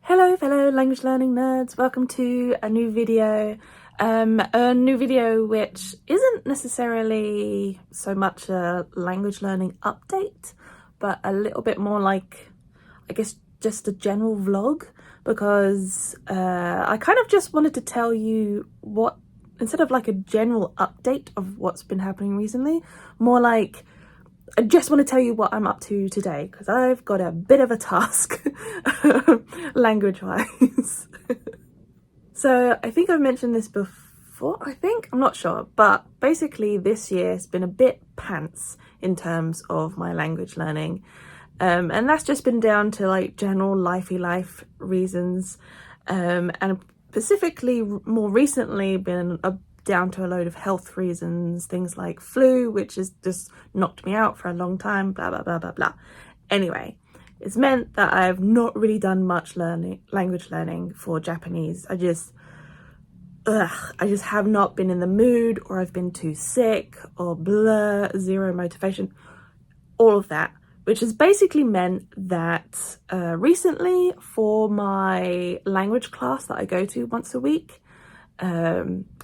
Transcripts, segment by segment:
Hello fellow language learning nerds, welcome to a new video. Which isn't necessarily so much a language learning update, but a little bit more like, I guess, just a general vlog, because I kind of just wanted to tell you what, instead of like a general update of what's been happening recently, more like I just want to tell you what I'm up to today, because I've got a bit of a task language-wise. So I think I've mentioned this before, I'm not sure, but basically this year has been a bit pants in terms of my language learning. And that's just been down to like general lifey life reasons, and specifically more recently been down to a load of health reasons, things like flu, which has just knocked me out for a long time, blah blah blah blah blah. Anyway, it's meant that I've not really done much language learning for Japanese. I just have not been in the mood, or I've been too sick, or blah, zero motivation, all of that, which has basically meant that recently for my language class that I go to once a week,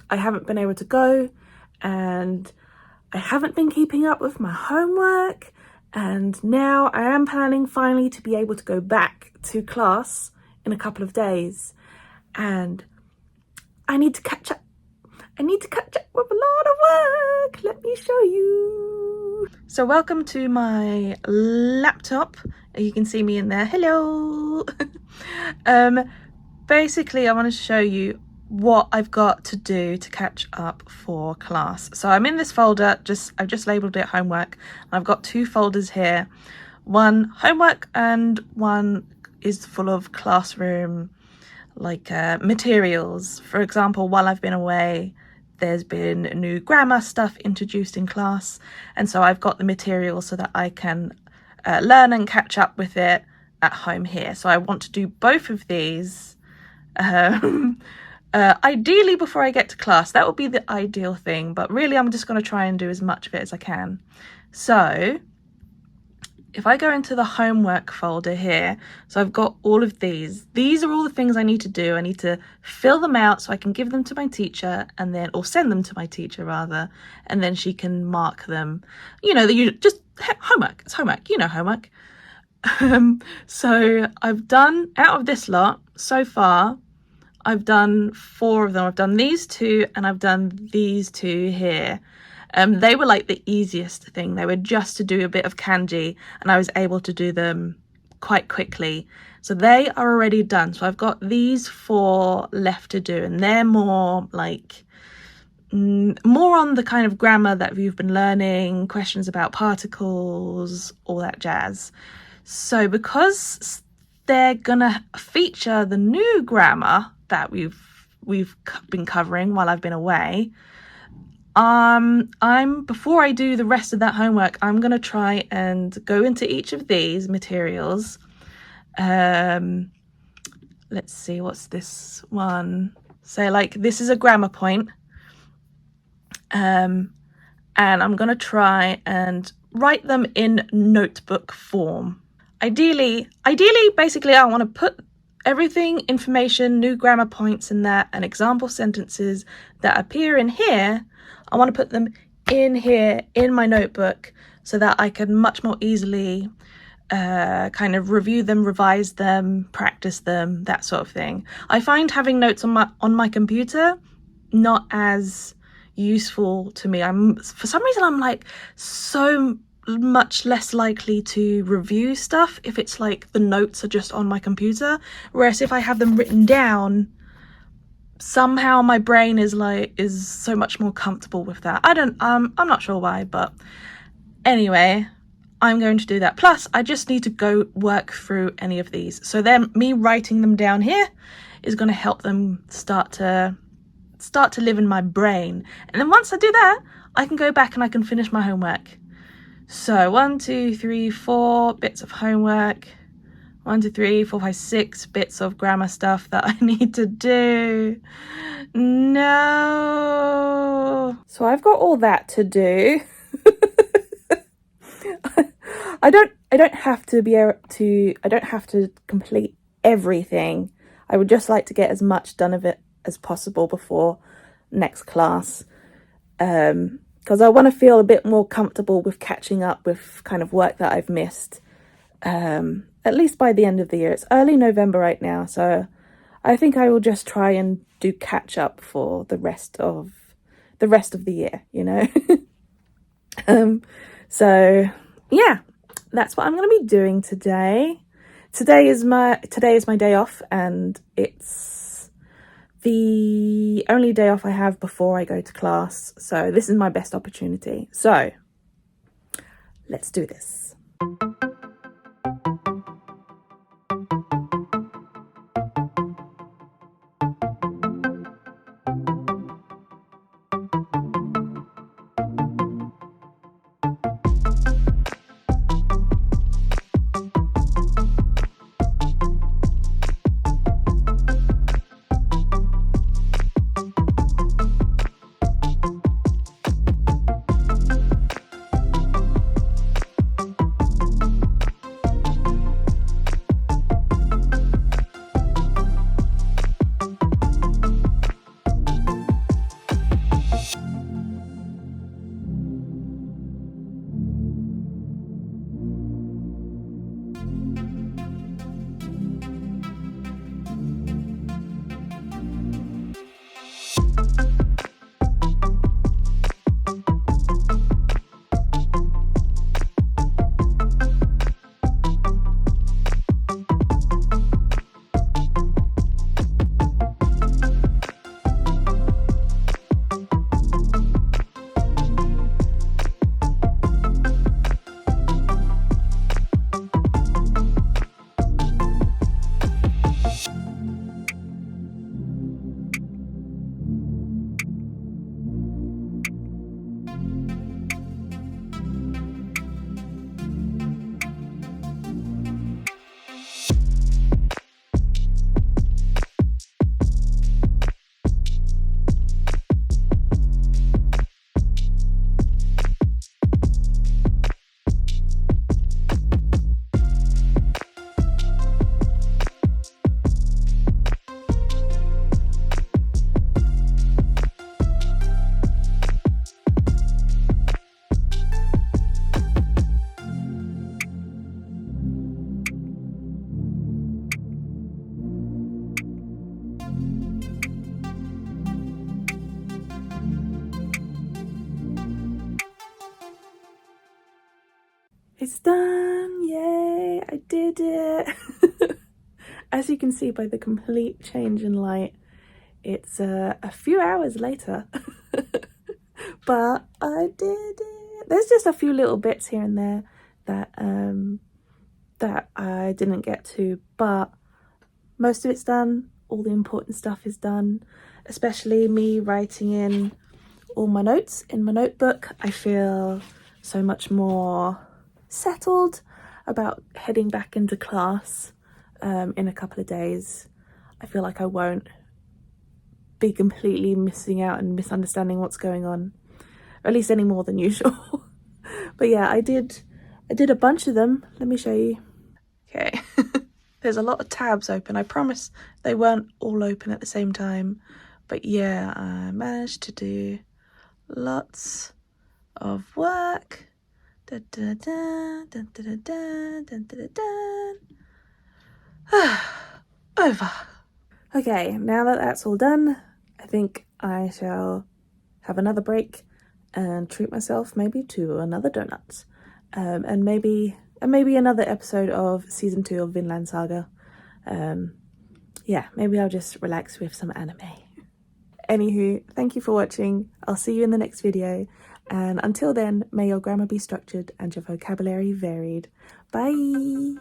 I haven't been able to go, and I haven't been keeping up with my homework, and now I am planning finally to be able to go back to class in a couple of days, and I need to catch up. I need to catch up with a lot of work. Let me show you. So welcome to my laptop. You can see me in there. Hello. Basically I wanted to show you what I've got to do to catch up for class. So I'm in this folder, I've just labeled it homework. I've got two folders here, one homework and one is full of classroom materials. For example, while I've been away, there's been new grammar stuff introduced in class, and so I've got the material so that I can learn and catch up with it at home here. So I want to do both of these ideally before I get to class. That would be the ideal thing, but really I'm just going to try and do as much of it as I can. So if I go into the homework folder here, so I've got all of these are all the things I need to do. I need to fill them out so I can give them to my teacher, and then, or send them to my teacher rather, and then she can mark them. You know, just homework, it's homework, you know, homework. So I've done, out of this lot so far, I've done 4 of them. I've done these 2 and I've done these 2 here. They were like the easiest thing. They were just to do a bit of kanji, and I was able to do them quite quickly. So they are already done. So I've got these 4 left to do, and they're more like, more on the kind of grammar that you've been learning, questions about particles, all that jazz. So because they're gonna feature the new grammar that we've been covering while I've been away, before I do the rest of that homework, I'm gonna try and go into each of these materials. Let's see, what's this one? So like, this is a grammar point, and I'm gonna try and write them in notebook form. Ideally, basically, I want to put everything, information, new grammar points in that, and example sentences that appear in here, I want to put them in here in my notebook so that I can much more easily kind of review them, revise them, practice them, that sort of thing. I find having notes on my computer not as useful to me. For some reason I'm like so much less likely to review stuff if it's like the notes are just on my computer, whereas if I have them written down, somehow my brain is so much more comfortable with that. I'm not sure why, but anyway, I'm going to do that. Plus I just need to go work through any of these, so then me writing them down here is going to help them start to live in my brain, and then once I do that, I can go back and I can finish my homework. So 1, 2, 3, 4 bits of homework, 1, 2, 3, 4, 5, 6 bits of grammar stuff that I need to do. No. So I've got all that to do. I don't have to complete everything I would just like to get as much done of it as possible before next class, because I want to feel a bit more comfortable with catching up with kind of work that I've missed, at least by the end of the year. It's early November right now, so I think I will just try and do catch up for the rest of the year, you know. So yeah, that's what I'm going to be doing today. Today is my day off, and it's the only day off I have before I go to class. So this is my best opportunity. So let's do this. It's done! Yay! I did it! As you can see by the complete change in light, it's a few hours later. But I did it! There's just a few little bits here and there that that I didn't get to, but most of it's done. All the important stuff is done, especially me writing in all my notes in my notebook. I feel so much more settled about heading back into class in a couple of days. I feel like I won't be completely missing out and misunderstanding what's going on, or at least any more than usual. But yeah, I did a bunch of them. Let me show you. Okay. There's a lot of tabs open. I promise they weren't all open at the same time, but yeah, I managed to do lots of work. Da, da, da, da, da, da, da, da, da, da. Over. Okay, now that that's all done, I think I shall have another break and treat myself maybe to another donut, and maybe another episode of season 2 of Vinland Saga. Yeah, maybe I'll just relax with some anime. Anywho, thank you for watching. I'll see you in the next video. And until then, may your grammar be structured and your vocabulary varied. Bye!